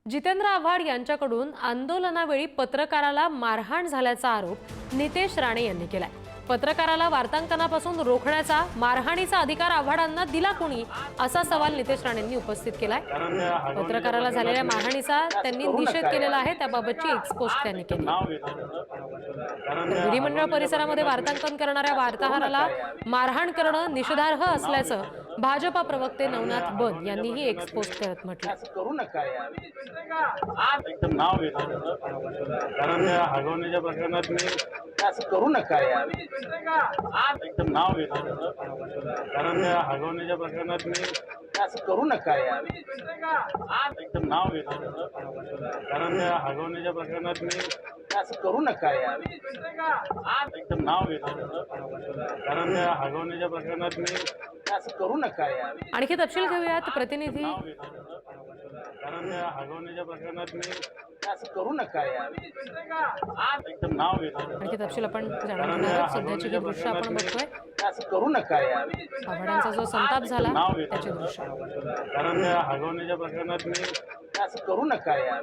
जितेंद्र आव्हाड यांच्याकडून आंदोलनावेळी पत्रकाराला मारहाण झाल्याचा आरोप नितेश राणे यांनी केलाय। पत्रकाराला वार्तांकनापासून रोखण्याचा, मारहाणीचा अधिकार आव्हाडांना दिला कोणी, असा सवाल नितेश राणेंनी उपस्थित केलाय। पत्रकाराला झालेल्या मारहाणीचा त्यांनी निषेध केलेला आहे, त्याबाबतची एक्सपोस्ट त्यांनी केली। विधिमंडळ परिसरामध्ये वार्तांकन करणाऱ्या वार्ताहराला मारहाण करणं निषेधार्ह असल्याचं भाजपा प्रवक्ते नवनाथ बन यांनीही एक्सपोस्ट करत म्हटलं। एकदम नाव घेतलं कारण हगवण्याच्या प्रकरणात मी असं करू नका यार। एकदम नाव घेतलं कारण हगवण्याच्या प्रकरणात मी असं करू नका यार। एकदम नाव घेतलं कारण हगवण्याच्या प्रकरणात मी असं करू नका यार। एकदम नाव घेतलं कारण हगवण्याच्या प्रकरणात मी असं करू नका यार। आणखी तपशील घेऊयात प्रतिनिधी। कारण हगवण्याच्या प्रकरणात मी असं करू नका यार। एकदम नाव घेतलं आणखी तपशील आपण जाणून घेणार आहोत। सध्याची ही दृश्य आपण बघतोय, असं करू नका यार। आव्हाडांचा जो संताप झाला त्याचे दृश्य। कारण हगवण्याच्या प्रकरणात मी असं करू नका यार।